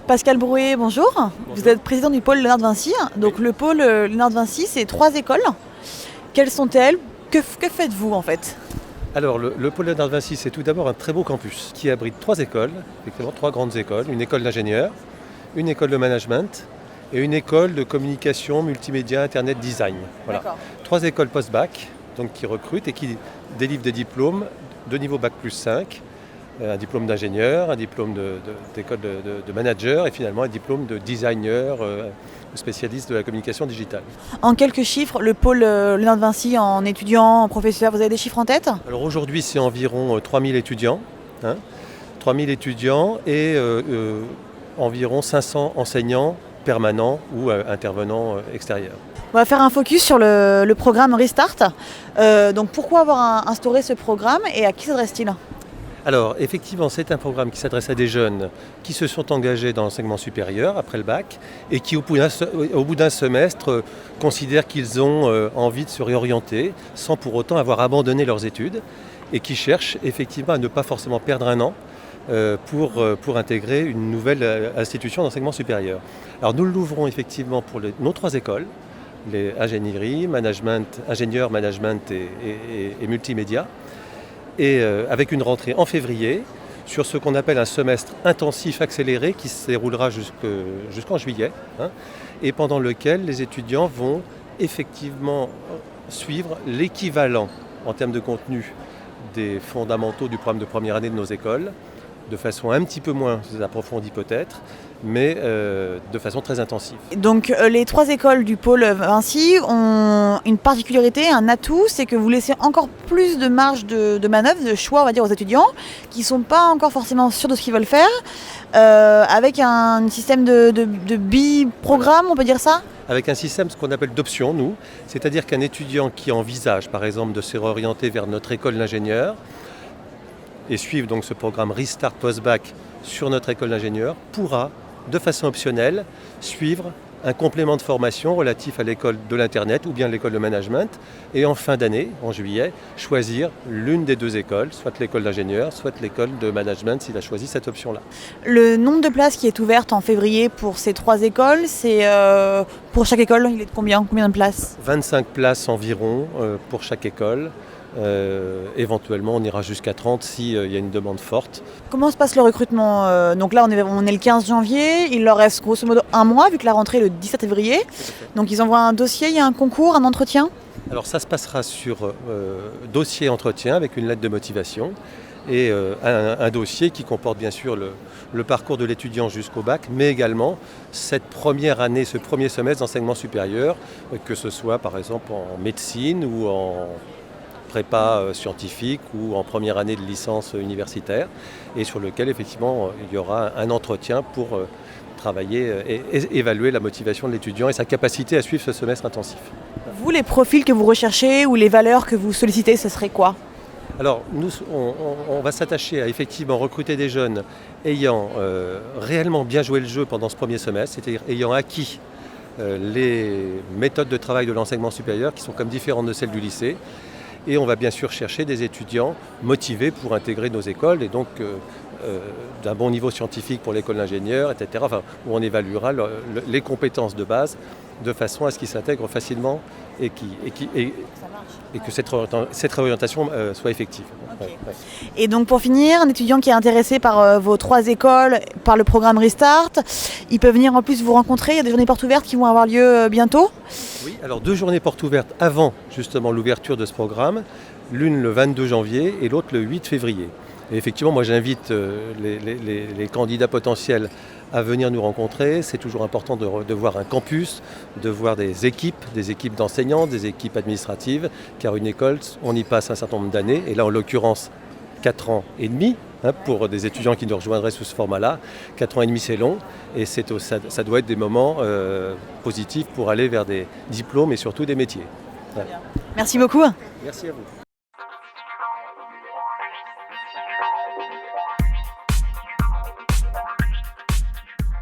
Pascal Brouet, bonjour. Bonjour. Vous êtes président du pôle Léonard de Vinci. Donc le pôle Léonard de Vinci, c'est 3 écoles. Quelles sont-elles? Que faites-vous en fait? Alors le pôle Léonard de Vinci, c'est tout d'abord un très beau campus qui abrite 3 écoles, effectivement 3 grandes écoles, une école d'ingénieur, une école de management et une école de communication, multimédia, internet, design. Voilà. D'accord. 3 écoles post-bac donc, qui recrutent et qui délivrent des diplômes de niveau bac plus 5, un diplôme d'ingénieur, un diplôme d'école de manager et finalement un diplôme de designer, spécialiste de la communication digitale. En quelques chiffres, le pôle Léonard de Vinci en étudiants, en professeurs, vous avez des chiffres en tête? Alors aujourd'hui, c'est environ 3000 étudiants, 3000 étudiants et environ 500 enseignants permanents ou intervenants extérieurs. On va faire un focus sur le programme Restart. Donc pourquoi avoir instauré ce programme et à qui s'adresse-t-il? Alors effectivement, c'est un programme qui s'adresse à des jeunes qui se sont engagés dans l'enseignement supérieur après le bac et qui au bout d'un semestre considèrent qu'ils ont envie de se réorienter sans pour autant avoir abandonné leurs études et qui cherchent effectivement à ne pas forcément perdre un an pour intégrer une nouvelle institution d'enseignement supérieur. Alors nous l'ouvrons effectivement pour nos 3 écoles, les ingénierie, ingénieur, management et multimédia. Et avec une rentrée en février sur ce qu'on appelle un semestre intensif accéléré qui se déroulera jusqu'en juillet et pendant lequel les étudiants vont effectivement suivre l'équivalent en termes de contenu des fondamentaux du programme de première année de nos écoles, de façon un petit peu moins approfondie peut-être, mais de façon très intensive. Donc les 3 écoles du pôle Vinci ont une particularité, un atout, c'est que vous laissez encore plus de marge de manœuvre, de choix on va dire aux étudiants qui ne sont pas encore forcément sûrs de ce qu'ils veulent faire, avec un système de bi-programme, on peut dire ça? Avec un système, ce qu'on appelle d'options, nous, c'est-à-dire qu'un étudiant qui envisage par exemple de se réorienter vers notre école d'ingénieur et suivre donc ce programme Restart Post-Bac sur notre école d'ingénieur pourra de façon optionnelle, suivre un complément de formation relatif à l'école de l'Internet ou bien l'école de management et en fin d'année, en juillet, choisir l'une des 2 écoles, soit l'école d'ingénieur, soit l'école de management s'il a choisi cette option-là. Le nombre de places qui est ouverte en février pour ces 3 écoles, c'est pour chaque école, il est de combien de places? 25 places environ pour chaque école. Éventuellement, on ira jusqu'à 30 s'il y a une demande forte. Comment se passe le recrutement? Donc là, on est le 15 janvier, il leur reste grosso modo un mois, vu que la rentrée est le 17 février. Donc ils envoient un dossier, il y a un concours, un entretien? Alors ça se passera sur dossier entretien avec une lettre de motivation et un dossier qui comporte bien sûr le parcours de l'étudiant jusqu'au bac, mais également cette première année, ce premier semestre d'enseignement supérieur, que ce soit par exemple en médecine ou en prépa scientifique ou en première année de licence universitaire et sur lequel effectivement il y aura un entretien pour travailler et évaluer la motivation de l'étudiant et sa capacité à suivre ce semestre intensif. Vous, les profils que vous recherchez ou les valeurs que vous sollicitez, ce serait quoi? Alors nous, on va s'attacher à effectivement recruter des jeunes ayant réellement bien joué le jeu pendant ce premier semestre, c'est-à-dire ayant acquis les méthodes de travail de l'enseignement supérieur qui sont comme différentes de celles du lycée. Et on va bien sûr chercher des étudiants motivés pour intégrer nos écoles et donc d'un bon niveau scientifique pour l'école d'ingénieur, etc. Enfin, où on évaluera les compétences de base de façon à ce qu'ils s'intègrent facilement et que cette réorientation soit effective. Okay. Ouais. Et donc pour finir, un étudiant qui est intéressé par vos 3 écoles, par le programme Restart, il peut venir en plus vous rencontrer, il y a des journées portes ouvertes qui vont avoir lieu bientôt? Oui, alors 2 journées portes ouvertes avant justement l'ouverture de ce programme, l'une le 22 janvier et l'autre le 8 février. Et effectivement, moi j'invite les candidats potentiels à venir nous rencontrer. C'est toujours important de voir un campus, de voir des équipes d'enseignants, des équipes administratives, car une école, on y passe un certain nombre d'années, et là en l'occurrence 4 ans et demi, pour des étudiants qui nous rejoindraient sous ce format-là. 4 ans et demi c'est long, et ça doit être des moments positifs pour aller vers des diplômes et surtout des métiers. Merci beaucoup. Merci à vous.